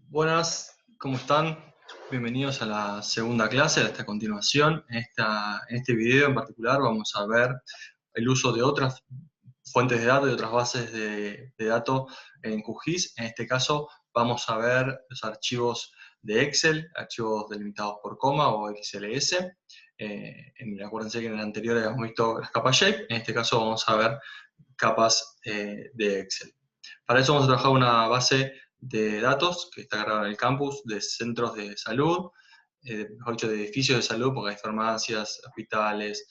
Buenas, ¿cómo están? Bienvenidos a la segunda clase, a esta continuación. En este video en particular vamos a ver el uso de otras fuentes de datos y otras bases de datos en QGIS. En este caso vamos a ver los archivos de Excel, archivos delimitados por coma o XLS. Acuérdense que en el anterior habíamos visto las capas Shape, en este caso vamos a ver capas de Excel. Para eso vamos a trabajar una base de datos que está cargada en el campus de centros de salud, mejor dicho, de edificios de salud, porque hay farmacias, hospitales,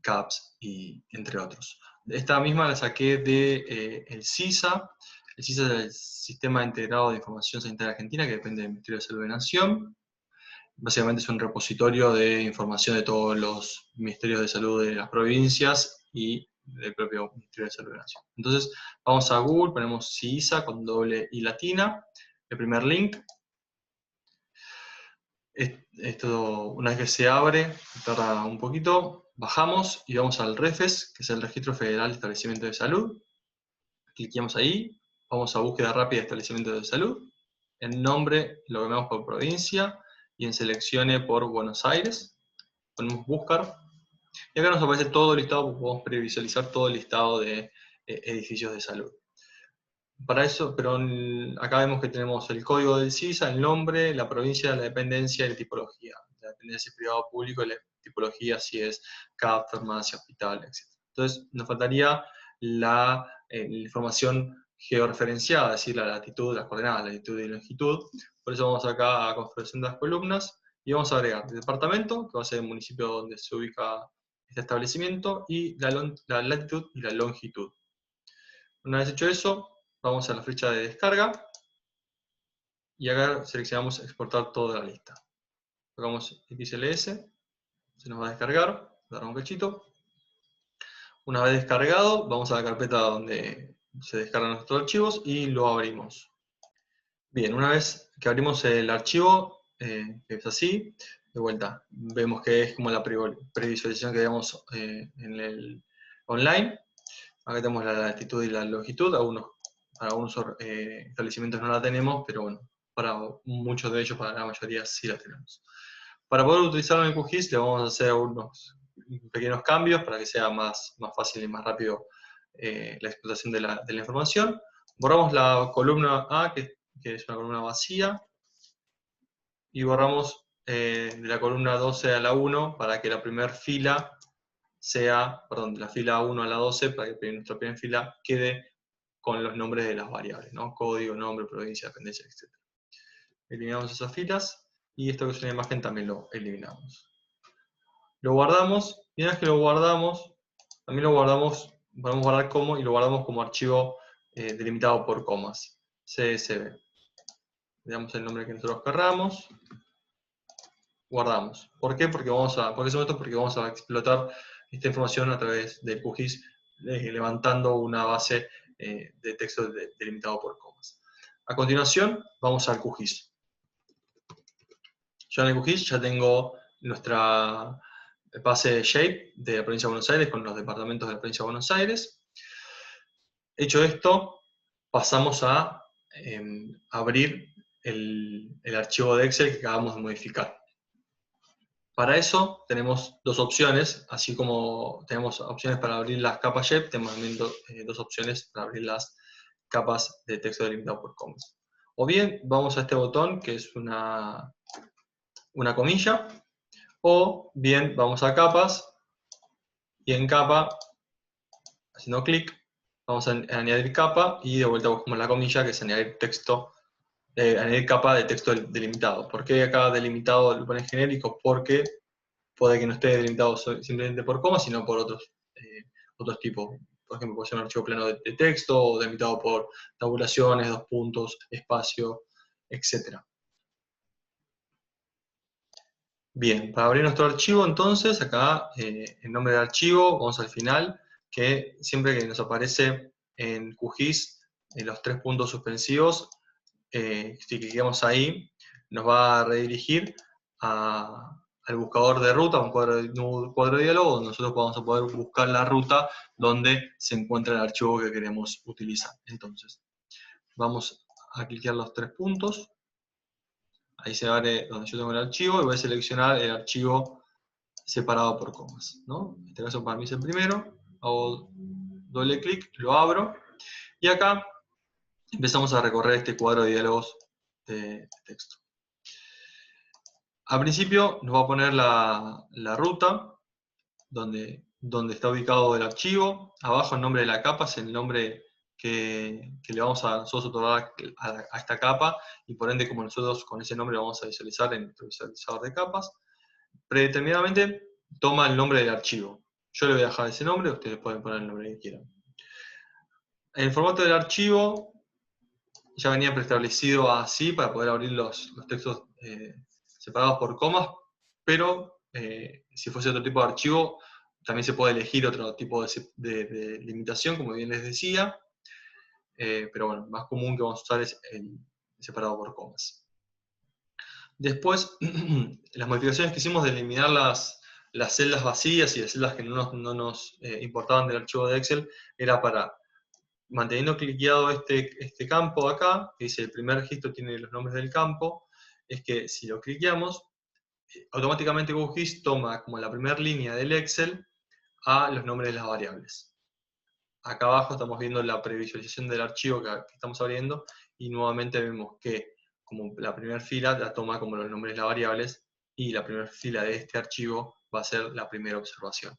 CAPS y entre otros. Esta misma la saqué de el CISA. El CISA es el Sistema Integrado de Información Sanitaria Argentina, que depende del Ministerio de Salud de Nación. Básicamente es un repositorio de información de todos los ministerios de salud de las provincias y del propio Ministerio de Salud de la Nación. Entonces vamos a Google, ponemos CISA con doble I latina, el primer link. Esto, una vez que se abre, tarda un poquito, bajamos y vamos al REFES, que es el Registro Federal de Establecimientos de Salud. Cliqueamos ahí, vamos a búsqueda rápida de establecimientos de salud. En nombre lo vemos por provincia y en seleccione por Buenos Aires. Ponemos buscar. Y acá nos aparece todo el listado, podemos previsualizar todo el listado de edificios de salud. Para eso, pero acá vemos que tenemos el código del CISA, el nombre, la provincia, la dependencia y la tipología. La dependencia es privado o público y la tipología si es CAP, farmacia, hospital, etc. Entonces nos faltaría la información georreferenciada, es decir, la latitud, las coordenadas, latitud y longitud. Por eso vamos acá a configuración de las columnas y vamos a agregar el departamento, que va a ser el municipio donde se ubica este establecimiento, y la latitud y la longitud. Una vez hecho eso, vamos a la flecha de descarga y acá seleccionamos exportar toda la lista. Tocamos XLS, se nos va a descargar, dar un cachito. Una vez descargado, vamos a la carpeta donde se descargan nuestros archivos y lo abrimos. Bien, una vez que abrimos el archivo, que es así, de vuelta, vemos que es como la previsualización que veíamos en el online. Acá tenemos la latitud y la longitud, para algunos establecimientos no la tenemos, pero bueno, para muchos de ellos, para la mayoría sí la tenemos. Para poder utilizarlo en el QGIS le vamos a hacer unos pequeños cambios para que sea más fácil y más rápido la explotación de la información. Borramos la columna A, que es una columna vacía, y borramos de la columna 12 a la 1 para que la primera fila sea, perdón, de la fila 1 a la 12, para que nuestra primera fila quede con los nombres de las variables, ¿no? Código, nombre, provincia, dependencia, etc. Eliminamos esas filas, y esto que es una imagen también lo eliminamos. Lo guardamos, y una vez que lo guardamos, también lo guardamos, podemos guardar como, y lo guardamos como archivo delimitado por comas, CSV. Le damos el nombre que nosotros querramos, guardamos. ¿Por qué? ¿Por qué hacemos esto? Porque vamos a explotar esta información a través del QGIS, levantando una base de texto delimitado por comas. A continuación, vamos al QGIS. Yo en el QGIS ya tengo nuestra base de Shape de la provincia de Buenos Aires con los departamentos de la provincia de Buenos Aires. Hecho esto, pasamos a abrir el archivo de Excel que acabamos de modificar. Para eso tenemos dos opciones, así como tenemos opciones para abrir las capas Shape, tenemos también dos opciones para abrir las capas de texto delimitado por comas. O bien vamos a este botón que es una comilla, o bien vamos a capas, y en capa, haciendo clic, vamos a añadir capa, y de vuelta buscamos la comilla, que es añadir texto, añadir capa de texto delimitado. ¿Por qué acá delimitado lo pone genérico? Porque puede que no esté delimitado simplemente por comas, sino por otros tipos. Por ejemplo, puede ser un archivo plano de texto, o delimitado por tabulaciones, dos puntos, espacio, etc. Bien, para abrir nuestro archivo, entonces, acá, el nombre del archivo, vamos al final, que siempre que nos aparece en QGIS los tres puntos suspensivos, si clicamos ahí, nos va a redirigir al buscador de ruta, un cuadro de diálogo, donde nosotros vamos a poder buscar la ruta donde se encuentra el archivo que queremos utilizar. Entonces, vamos a cliquear los 3 puntos. Ahí se abre donde yo tengo el archivo y voy a seleccionar el archivo separado por comas, ¿no? En este caso para mí es el primero. Hago doble clic, lo abro. Y acá empezamos a recorrer este cuadro de diálogos de texto. Al principio nos va a poner la ruta, donde está ubicado el archivo. Abajo el nombre de la capa es el nombre que le vamos a nosotros otorgar a esta capa, y por ende como nosotros con ese nombre lo vamos a visualizar en nuestro visualizador de capas. Predeterminadamente toma el nombre del archivo. Yo le voy a dejar ese nombre, ustedes pueden poner el nombre que quieran. El formato del archivo ya venía preestablecido así para poder abrir los textos separados por comas, pero si fuese otro tipo de archivo, también se puede elegir otro tipo de limitación, como bien les decía, pero bueno, más común que vamos a usar es el separado por comas. Después, las modificaciones que hicimos de eliminar las celdas vacías y las celdas que no nos importaban del archivo de Excel, era para, manteniendo cliqueado este campo acá, que dice el primer registro tiene los nombres del campo, es que si lo cliqueamos, automáticamente QGIS toma como la primera línea del Excel a los nombres de las variables. Acá abajo estamos viendo la previsualización del archivo que estamos abriendo, y nuevamente vemos que como la primera fila la toma como los nombres de las variables, y la primera fila de este archivo va a ser la primera observación.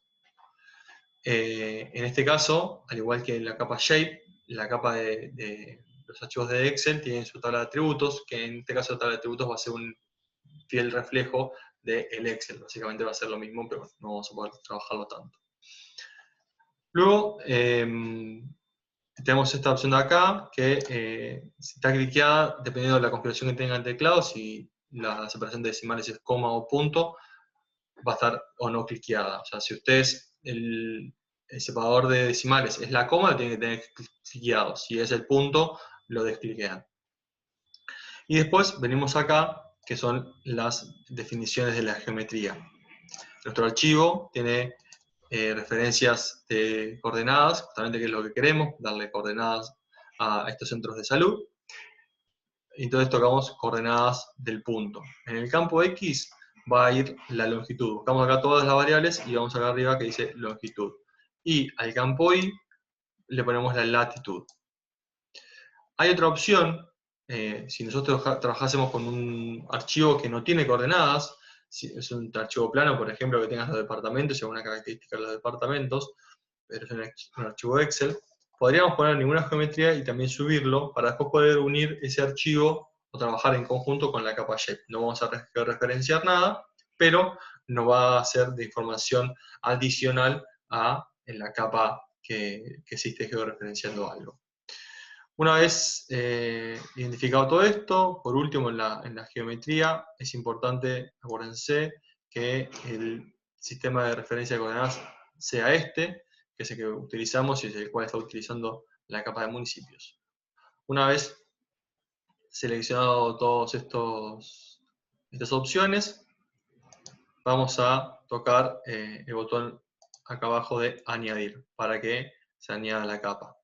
En este caso, al igual que en la capa Shape, la capa de los archivos de Excel tienen su tabla de atributos, que en este caso la tabla de atributos va a ser un fiel reflejo del Excel. Básicamente va a ser lo mismo, pero no vamos a poder trabajarlo tanto. Luego, tenemos esta opción de acá, que si está cliqueada, dependiendo de la configuración que tenga el teclado, si la separación de decimales es coma o punto, va a estar o no cliqueada. O sea, si ustedes, el separador de decimales es la coma, lo tienen que tener cliqueado. Si es el punto, lo descliquean. Y después venimos acá, que son las definiciones de la geometría. Nuestro archivo tiene referencias de coordenadas, justamente que es lo que queremos, darle coordenadas a estos centros de salud. Y entonces tocamos coordenadas del punto. En el campo X va a ir la longitud. Buscamos acá todas las variables y vamos acá arriba que dice longitud. Y al campo Y le ponemos la latitud. Hay otra opción, si nosotros trabajásemos con un archivo que no tiene coordenadas, si es un archivo plano, por ejemplo, que tengas los departamentos y alguna característica de los departamentos, pero es un archivo Excel, podríamos poner ninguna geometría y también subirlo para después poder unir ese archivo o trabajar en conjunto con la capa Shape. No vamos a referenciar nada, pero nos va a ser de información adicional en la capa que se esté georreferenciando algo. Una vez identificado todo esto, por último en la geometría, es importante, acuérdense, que el sistema de referencia de coordenadas sea este, que es el que utilizamos y es el cual está utilizando la capa de municipios. Una vez seleccionado todas estas opciones, vamos a tocar el botón acá abajo de añadir, para que se añada la capa.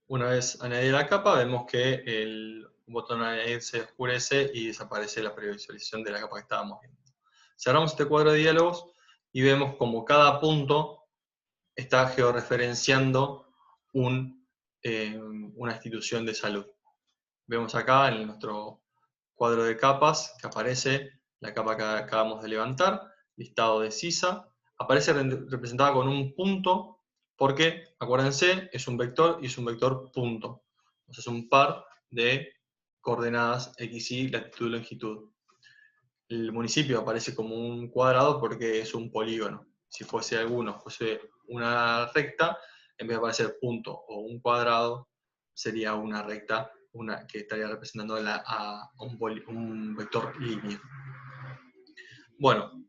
Una vez añadida la capa, vemos que el botón añadir se oscurece y desaparece la previsualización de la capa que estábamos viendo. Cerramos este cuadro de diálogos y vemos como cada punto está georreferenciando una institución de salud. Vemos acá en nuestro cuadro de capas que aparece la capa que acabamos de levantar, listado de CISA, aparece representada con un punto, porque, acuérdense, es un vector y es un vector punto. Entonces es un par de coordenadas x, y, latitud y longitud. El municipio aparece como un cuadrado porque es un polígono. Si fuese una recta, en vez de aparecer punto o un cuadrado, sería una recta, que estaría representando a un vector línea. Bueno,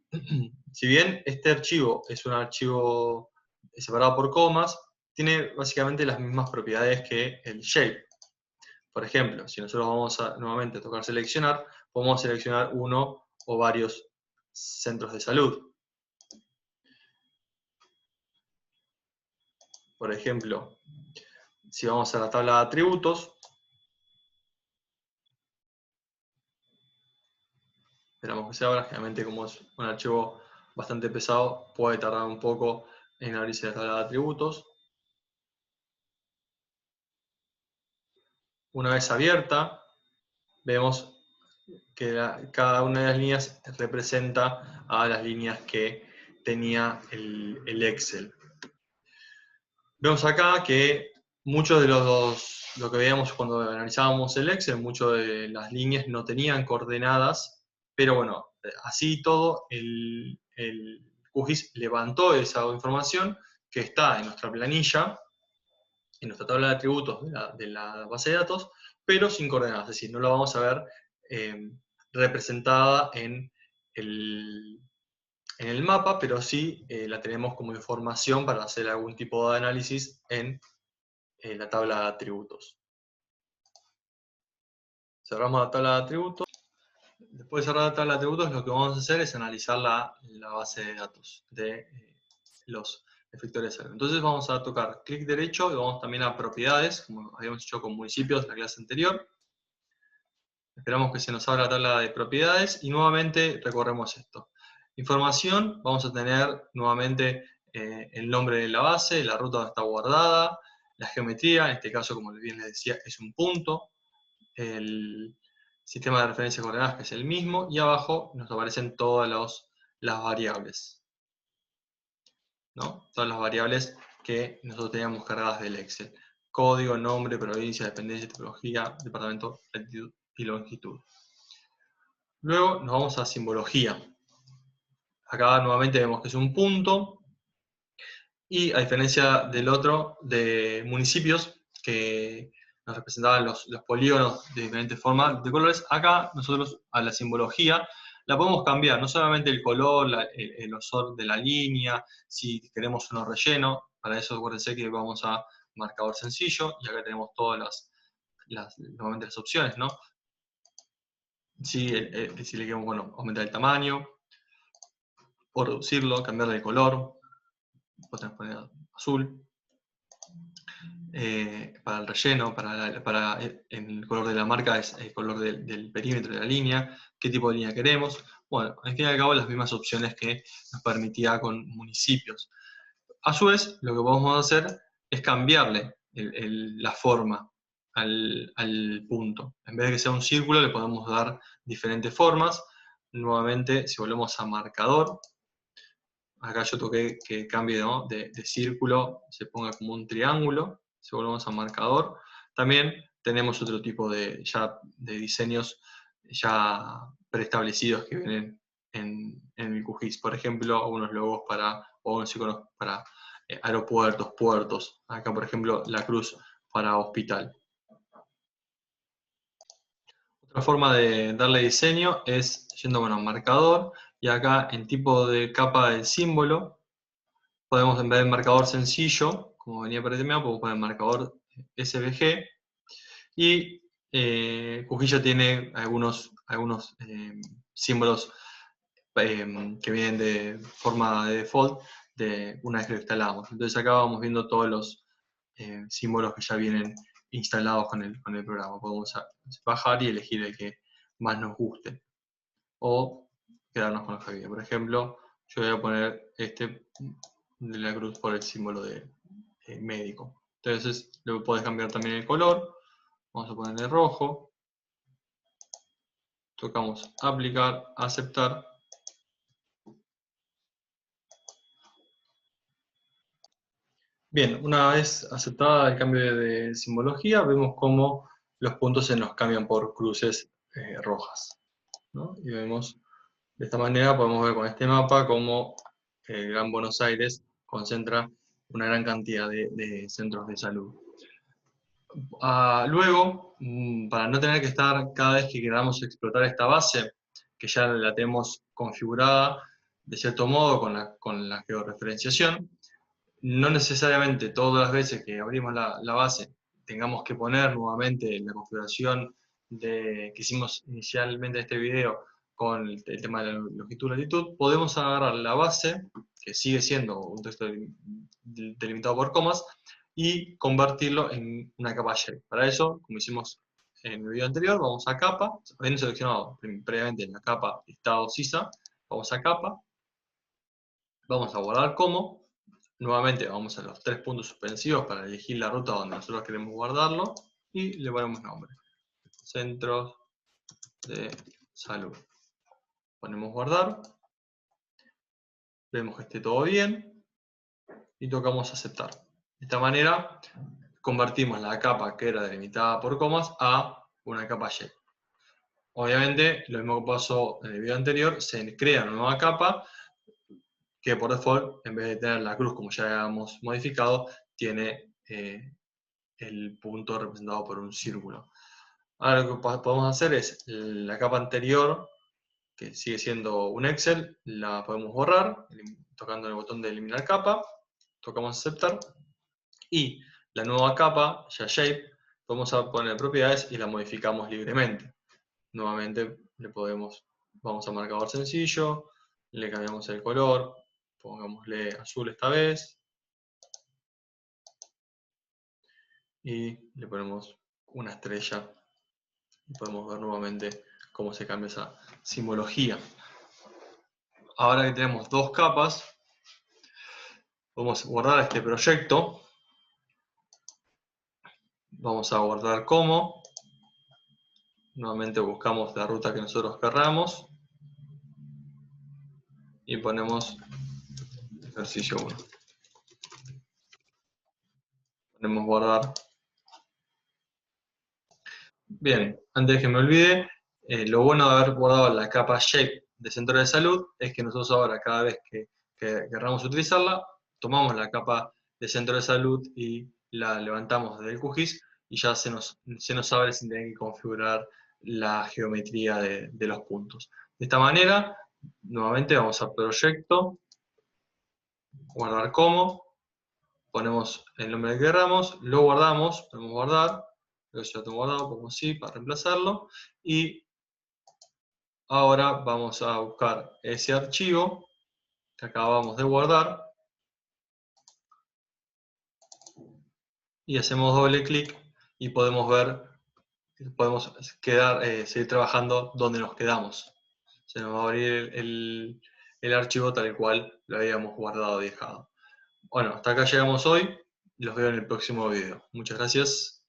si bien este archivo es un archivo separado por comas, tiene básicamente las mismas propiedades que el shape. Por ejemplo, si nosotros vamos a nuevamente tocar seleccionar, podemos seleccionar uno o varios centros de salud. Por ejemplo, si vamos a la tabla de atributos, esperamos que se abra. Generalmente, como es un archivo bastante pesado, puede tardar un poco en abrirse la tabla de atributos. Una vez abierta, vemos que cada una de las líneas representa a las líneas que tenía el Excel. Vemos acá que muchos de lo que veíamos cuando analizábamos el Excel, muchas de las líneas no tenían coordenadas, pero bueno, así todo, el QGIS levantó esa información que está en nuestra planilla, en nuestra tabla de atributos de la base de datos, pero sin coordenadas, es decir, no la vamos a ver representada en el mapa, pero sí la tenemos como información para hacer algún tipo de análisis en la tabla de atributos. Cerramos la tabla de atributos. Después de cerrar la tabla de atributos, lo que vamos a hacer es analizar la base de datos de los efectores de salud. Entonces vamos a tocar clic derecho y vamos también a propiedades, como habíamos hecho con municipios en la clase anterior. Esperamos que se nos abra la tabla de propiedades y nuevamente recorremos esto. Información, vamos a tener nuevamente el nombre de la base, la ruta donde está guardada, la geometría, en este caso, como bien les decía, es un punto, el sistema de referencia de coordenadas, que es el mismo, y abajo nos aparecen todas las variables, ¿no? Todas las variables que nosotros teníamos cargadas del Excel. Código, nombre, provincia, dependencia, tipología, departamento, latitud y longitud. Luego nos vamos a simbología. Acá nuevamente vemos que es un punto, y a diferencia del otro, de municipios, que nos representaban los polígonos de diferentes formas de colores, acá nosotros a la simbología la podemos cambiar, no solamente el color, el grosor de la línea, si queremos uno relleno, para eso acuérdense que vamos a marcador sencillo, y acá tenemos todas nuevamente las opciones, ¿no? Si le queremos, bueno, aumentar el tamaño, o reducirlo, cambiarle el color, podemos poner azul. Para el relleno, en el color de la marca es el color del perímetro de la línea, qué tipo de línea queremos. Bueno, al fin y al cabo las mismas opciones que nos permitía con municipios. A su vez, lo que podemos hacer es cambiarle la forma al punto. En vez de que sea un círculo, le podemos dar diferentes formas. Nuevamente, si volvemos a marcador, acá yo toqué que cambie, ¿no?, de círculo, se ponga como un triángulo. Si volvemos a marcador, también tenemos otro tipo de diseños ya preestablecidos que vienen en el QGIS. Por ejemplo, unos logos o unos iconos para aeropuertos, puertos. Acá, por ejemplo, la cruz para hospital. Otra forma de darle diseño es yendo, bueno, a marcador, y acá en tipo de capa del símbolo, podemos, en vez de marcador sencillo, como venía predeterminado, podemos poner marcador SVG, y QGIS ya tiene algunos símbolos que vienen de forma de default una vez que lo instalamos. Entonces acá vamos viendo todos los símbolos que ya vienen instalados con el programa. Podemos bajar y elegir el que más nos guste, o quedarnos con los que había. Por ejemplo, yo voy a poner este de la cruz por el símbolo de médico. Entonces luego podés cambiar también el color. Vamos a ponerle rojo. Tocamos aplicar, aceptar. Bien, una vez aceptada el cambio de simbología, vemos cómo los puntos se nos cambian por cruces rojas, ¿no? Y vemos, de esta manera podemos ver con este mapa cómo el Gran Buenos Aires concentra una gran cantidad de centros de salud. Luego, para no tener que estar cada vez que queramos explotar esta base, que ya la tenemos configurada de cierto modo con la georreferenciación, no necesariamente todas las veces que abrimos la base tengamos que poner nuevamente la configuración que hicimos inicialmente en este video con el tema de la longitud-latitud. Podemos agarrar la base, que sigue siendo un texto delimitado por comas, y convertirlo en una capa shape. Para eso, como hicimos en el video anterior, vamos a capa, habiendo seleccionado previamente la capa listado sisa, vamos a capa, vamos a guardar como, nuevamente vamos a los 3 puntos suspensivos para elegir la ruta donde nosotros queremos guardarlo, y le ponemos nombre, centros de salud. Ponemos guardar, vemos que esté todo bien, y tocamos aceptar. De esta manera, convertimos la capa que era delimitada por comas a una capa shape. Obviamente, lo mismo que pasó en el video anterior, se crea una nueva capa que por default, en vez de tener la cruz como ya habíamos modificado, tiene el punto representado por un círculo. Ahora lo que podemos hacer es, la capa anterior, que sigue siendo un Excel, la podemos borrar, tocando el botón de eliminar capa, tocamos aceptar, y la nueva capa, ya shape, vamos a poner propiedades y la modificamos libremente. Nuevamente vamos a marcador sencillo, le cambiamos el color, pongámosle azul esta vez, y le ponemos una estrella, y podemos ver nuevamente cómo se cambia esa simbología. Ahora que tenemos dos capas, vamos a guardar este proyecto, vamos a guardar como, nuevamente buscamos la ruta que nosotros querramos, y ponemos ejercicio 1. Ponemos guardar. Bien, antes de que me olvide, lo bueno de haber guardado la capa shape de centro de salud es que nosotros ahora cada vez que queramos utilizarla, tomamos la capa de centro de salud y la levantamos desde el QGIS y ya se nos abre sin tener que configurar la geometría de los puntos. De esta manera, nuevamente vamos a proyecto, guardar como, ponemos el nombre que queramos, lo guardamos, podemos guardar, yo ya lo tengo guardado, pongo sí para reemplazarlo, y ahora vamos a buscar ese archivo que acabamos de guardar, y hacemos doble clic, y podemos ver, podemos seguir trabajando donde nos quedamos. Se nos va a abrir el archivo tal cual lo habíamos guardado y dejado. Bueno, hasta acá llegamos hoy, los veo en el próximo video. Muchas gracias.